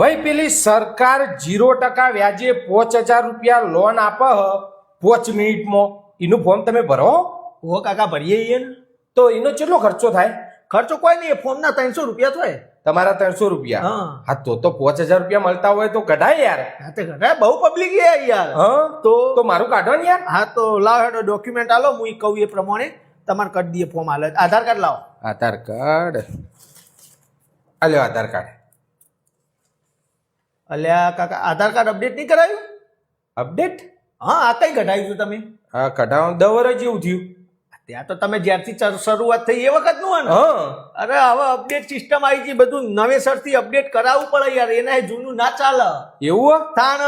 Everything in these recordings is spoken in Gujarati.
ભાઈ પેલી સરકાર 0% વ્યાજે 5000 રૂપિયા લોન આપે 5 મિનિટમાં એનું ફોર્મ તમે ભરો ઓ કાકા ભરીએ ઈએ ને તો એનો કેટલો ખર્ચો થાય? ખર્ચો કોઈ નહીં, ફોર્મના 300 રૂપિયા થાય. તમારા 300 રૂપિયા. હા. હા તો 5000 રૂપિયા મળતા હોય તો કઢાય યાર. હા તે ઘણા બહુ પબ્લિક છે યાર. હા તો મારું કાઢો ને યાર. હા તો લાવ હેડો ડોક્યુમેન્ટ આલો, હું કહું એ પ્રમાણે તમારે કરી દઈએ ફોર્મ હાલે. આધાર કાર્ડ લાવો. આધાર કાર્ડ આલ્યો આધાર કાર્ડ. અલ્યા કાકા આધાર કાર્ડ અપડેટ નહીં કરાયું? અપડેટ? હા આ કઈ કઢાવ્યું તમે? હા કઢાવવાનું 10 વર્ષ જેવું થયું. ત્યાં તો તમે જ્યારથી શરૂઆત થઈ એ વખતનું હોય ને. હા અરે હવે અપડેટ સિસ્ટમ આવી છે, બધું નવેસરથી અપડેટ કરાવવું પડે યાર, એના જૂનું ના ચાલે. એવું હો? તાણ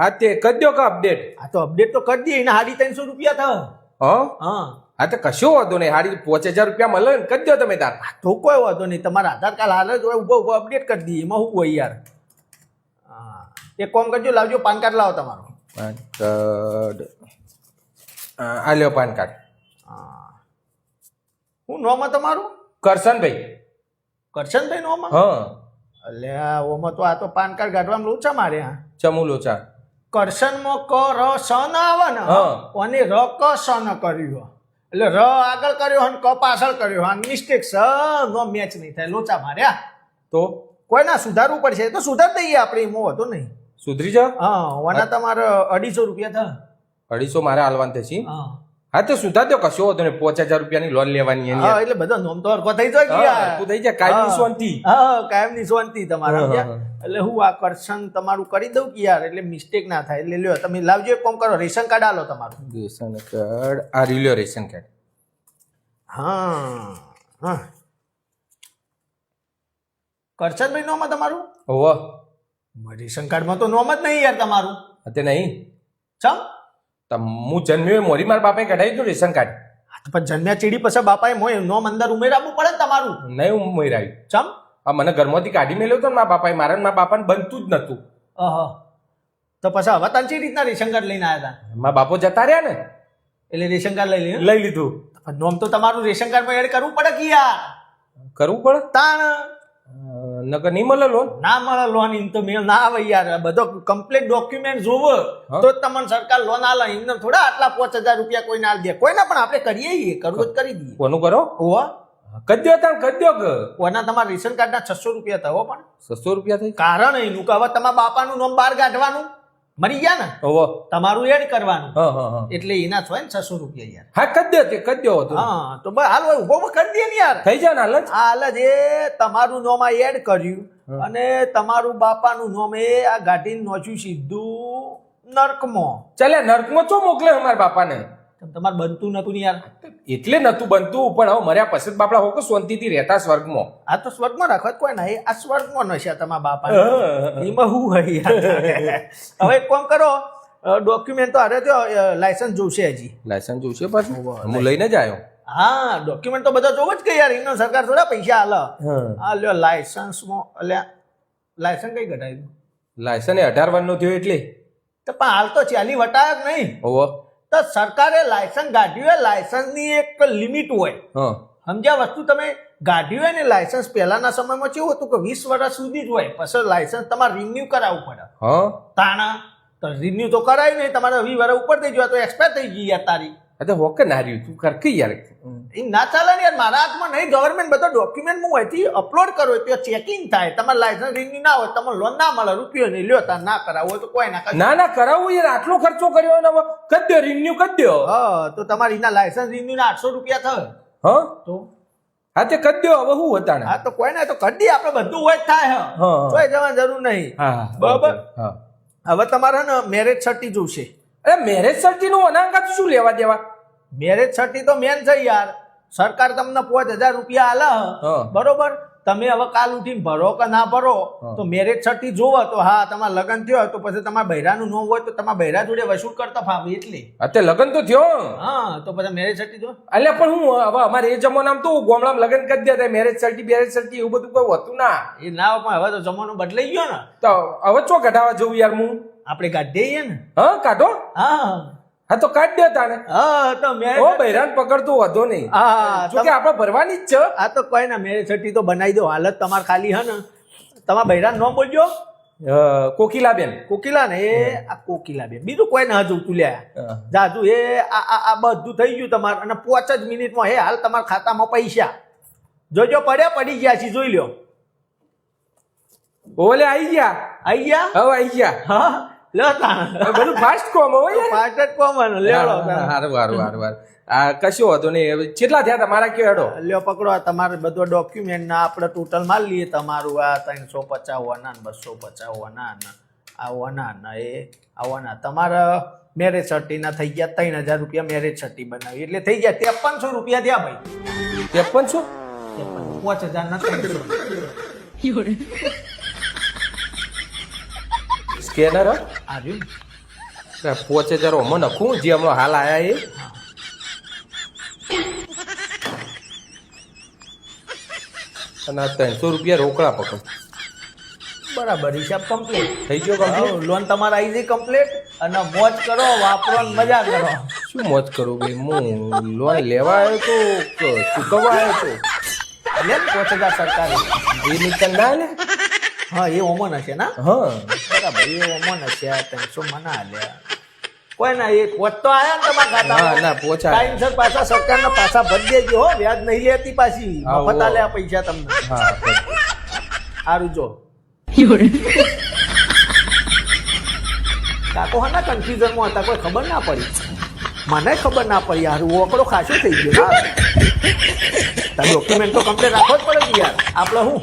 હા તે કરી દો કે અપડેટ. આ તો અપડેટ તો કરી દઈએ, એના 350 રૂપિયા થાય. હા હા હા તો કશો વાંધો નહીં, હારી 5000 રૂપિયા મળે ને કરી દો તમે તાર. તો કોઈ વાંધો નહીં, તમારા આધાર કાર્ડ હાલે જ હોય, ઉભો અપડેટ કરી દઈએ, એમાં શું હોય યાર. હા એક કામ કરજો, લાવજો પાન કાર્ડ લાવો તમારું. પાન કાર્ડ આ લ્યો પાન કાર્ડ. શું નામ તમારું? કરશનભાઈ. કરશનભાઈ નામ? હા અલ્યા ઓમાં તો આ તો પાન કાર્ડ કાઢવામાં લોચા મારે. હા ચમુ લોચા. કરશનમાં ક ર સ ન આવે ને, હા. અને ર ક સ ન કર્યું, એટલે ર આગળ કર્યો અને ક પાછળ કર્યો, આ મિસ્ટેક સ નો મેચ નહીં થાય, લોચા માર્યા. તો કોઈ ના સુધારવું પડશે તો સુધાર દઈએ આપણે, એમાં વધુ નહીં. સુધરી જાઓ. હા વાના તમારે 250 રૂપિયા થાય. 250 મારે હાલવાનું થશે. હા હા તો સુધાર દો, કશો વાંધો નહીં. 5000 રૂપિયાની લોન લેવાની એની. હા એટલે બધા નોમ તો હરખો થઈ જાય કે યાર. તું થઈ જાય કાયમી શાંતિ. હા કાયમની શાંતિ તમારા. હા, સમજ્યા? એટલે હું આ કરશન તમારું કરી દઉં કે યાર, એટલે મિસ્ટેક ના થાય. એટલે લ્યો તમે લાવજો, એક કામ કરો, રેશન કાર્ડ આલો તમારું. રેશન કાર્ડ આ રીલ્યો રેશન કાર્ડ. હા હા કરશનભાઈ નોમ તમારું? ઓહો રેશન કાર્ડમાં તો નોમ જ નહીં યાર તમારું. તે નહીં ચમ? હું જન્મ્યો મોરી મારા બાપાએ કઢાવી દીધું રેશન કાર્ડ. પણ જન્મ્યા ચીડી પછી બાપાએ મોય નોમ અંદર ઉમેરાવવું પડે ને તમારું. નહીં હું મોરાયું. ચમ? આ મને ઘરમાંથી કાઢી મેલ્યો હતો ને મારા બાપાએ, મારા ને મારા બાપાને બનતું જ નતું. તો પછી હવે તને ચી રીતના રેશન કાર્ડ લઈને આવ્યા હતા? મારા બાપો જતા રહ્યા ને એટલે રેશન કાર્ડ લઈ લઈએ. લઈ લીધું. પણ નોમ તો તમારું રેશન કાર્ડમાં એડ કરવું પડે કે યાર. કરવું પડે. તાણ નકર નહીં મળે લોન. ના મળે લોન, એમ તો મેળ ના આવે યાર. બધો કમ્પ્લીટ ડોક્યુમેન્ટ જોવે તો જ તમને સરકાર લોન આલે. એમને થોડા આટલા 5000 રૂપિયા કોઈને આલ દે. કોઈના પણ આપણે કરીએ, કરવું જ કરી દઈએ. કોનું કરો? ઓવા કરી દો તાણ કરી દો કે. કોના તમારા રેશન કાર્ડના 600 રૂપિયા થયો. પણ 600 રૂપિયા થઈ. કારણ એનું કે હવે તમારા બાપાનું નામ બહાર કાઢવાનું, મરી ગયા ને, ઓહો તમારું એડ કરવાનું, હા હા હા એટલે એના થાય ને 600 રૂપિયા યાર. હા કરી દો તે કરી દો તો. હા તો બસ હાલ હોય ઉભો કરી દે ને યાર. થઈ જાય ને હાલ જ. હાલ જ એ તમારું નામ આ એડ કર્યું અને તમારું બાપાનું નામ એ આ ગાડીને નોચ્યું સીધું નર્કમાં. ચાલે નર્કમાં ચો મોકલે અમારા બાપાને? તમારે બનતું નતું ને યાર. એટલે નતું બનતું, પણ હવે મર્યા પછી બાપડા હોકો શાંતિથી રહેતા સ્વર્ગમાં. આ તો સ્વર્ગમાં રાખત કોઈ ના, આ સ્વર્ગમાં નશ્યા તમારા બાપા. એમાં શું હોય યાર. હવે એક કામ કરો, ડોક્યુમેન્ટ તો અરે તો લાયસન્સ જોશે હજી. લાયસન્સ જોશે પાછું? હું લઈને જ આવ્યો. હા ડોક્યુમેન્ટ તો બધા જોવું જ કે યાર, એનો સરકાર થોડા પૈસા હાલે. હા લ્યો લાયસન્સમાં, એટલે લાયસન્સ કઈ કઢાવ્યું? લાયસન્સ 18 વર્ષનો થયો એટલે. તો પણ હાલ તો 40 વટાયા જ નહીં. ઓહો તો સરકારે લાયસન્સ કાઢ્યું, લાયસન્સની એક લિમિટ હોય. હા સમજ્યા વસ્તુ? તમે કાઢ્યું હોય ને લાયસન્સ, પહેલાના સમયમાં કેવું હતું કે 20 વર્ષ સુધી જ હોય, પછી લાયસન્સ તમારે રિન્યુ કરાવવું પડે. હા તાણા તો રિન્યુ તો કરાયું નહીં, તમારે 20 વર્ષ ઉપર થઈ ગયો તો એક્સપાયર થઈ ગઈ યાર તારી. અરે હોકે ના રહ્યું તું કર કે યાર. એ ના ચાલે ને યાર, મારા હાથમાં નહીં. ગવર્મેન્ટ બધો ડોક્યુમેન્ટ હું અહીંથી અપલોડ કરો, ત્યાં ચેકિંગ થાય. તમારે લાયસન્સ રિન્યુ ના હોય, તમને લોન ના મળે, રૂપિયો નહીં લ્યો, તાર ના કરાવો તો કોઈ ના કરે. ના ના કરાવું યાર, આટલો ખર્ચો કર્યો ને હવે કરી દો, રિન્યુ કરી દો. હા તો તમારે એના લાયસન્સ રિન્યુ ના 800 રૂપિયા થાય. હા તો હા તે કરી દો. હવે શું હતા? હા તો કોઈ ના, તો કરી દઈએ આપણે, બધું હોય જ થાય. હા કોઈ જવાની જરૂર નહીં. હા બરાબર. હા હવે તમારે ને મેરેજ સર્ટી જોશે. અરે મેરેજ સર્ટી નું અનાંગત શું લેવા દેવા? મેરેજ સર્ટી તો મેન છે યાર. સરકાર તમને 5000 રૂપિયા આલે, બરોબર. તમે હવે કાલ ઉઠીને ભરો કે ના ભરો, તો મેરેજ સર્ટી જોવો તો હા તમારે લગ્ન થયો તો પછી તમારા બૈરાનું નામ હોય તો તમારા બૈરા જોડે વસૂલ કરતા ફાવે. એટલે અત્યારે લગ્ન તો થયો. હા તો પછી મેરેજ સર્ટી જો. એટલે પણ હું હવે અમારે એ જમાનામાં તો ગામડામાં લગ્ન કરી દેતા, મેરેજ સર્ટી એવું બધું કોઈ હતું ના. એ ના હોય, પણ હવે તો જમાનો બદલાઈ ગયો ને. તો હવે ચો કઢાવા જવું યાર? હું આપણે કાઢીએ ને. હા કાઢો. હા હા તો કાઢ દે તાને. હા તો ઓ બૈરાન પકડતો વધો નહીં. હા જો કે આપણે ભરવાની જ છે. આ તો કોઈ ના મેરેજ સર્ટી તો બનાવી દો હાલત તમારે. ખાલી હે ને તમારા બૈરાન નામ બોલજો. કોકિલાબેન. કોકિલા ને એ આ કોકિલા બેન બીજું કોઈ ના જોતું લ્યા જાજુ એ આ બધું થઈ ગયું તમારે અને 5 જ મિનિટમાં હે હાલ તમારા ખાતામાં પૈસા જોજો પડ્યા પડી ગયા છે જોઈ લ્યો ઓલે આઈ ગયા. આઈ ગયા હવે આઈ ગયા. હા લ્યો તાણ હવે બધું ફાસ્ટ કોમ હોય. પાટ જ કોમન લ્યો હારું. આ કશું હતું નહીં. હવે કેટલા થયા તમારા કયો હેડો? લ્યો પકડો આ તમારે બધો ડોક્યુમેન્ટ ના આપણે ટોટલ માલ લઈએ તમારું આ 350 વના 250 વના આ વના ને એ આ વના તમારા મેરેજ સર્ટિના થઈ ગયા 3000 રૂપિયા મેરેજ સર્ટી બનાવી એટલે થઈ ગયા 5300 રૂપિયા થયા ભાઈ. 5300? 5000 ના 300 સ્કેનર આ રહ્યું 5000 ઓમાં નખું જે હમણાં હાલ આયા એ. અને 300 રૂપિયા રોકડા પકડ. બરાબર હિસાબ કમ્પ્લીટ થઈ ગયો કમ્પ્લીટ. લોન તમારા આવી ગઈ કમ્પ્લીટ અને મોજ કરો વાપરો ને મજા કરો. શું મોજ કરું ભાઈ? હું લોન લેવા આવ્યો તો ચૂકવવા આવ્યો તો લે 5000 સરકારી એ નીકળ ના લે. હા એ ઓમન હશે ના હા બરાબર એ ઓમન હશે 300 મના લ્યા કોઈ ના એ પોચ તો આયા ને તમારા ખાતામાં. ના પોચા. ટાઈમસર પાછા સરકારના પાછા ભરી દેજો હો વ્યાજ નહીં લેતી પાછી મફત આલે આ પૈસા તમને. હા સારું જો કાકો હા ના કન્ફ્યુઝનમાં હતા કોઈ ખબર ના પડી મને ખબર ના પડી યાર ઓકડો ખાસો થઈ ગયો ડોક્યુમેન્ટ તો કમ્પ્લીટ રાખવો જ પડે કે યાર આપણે હું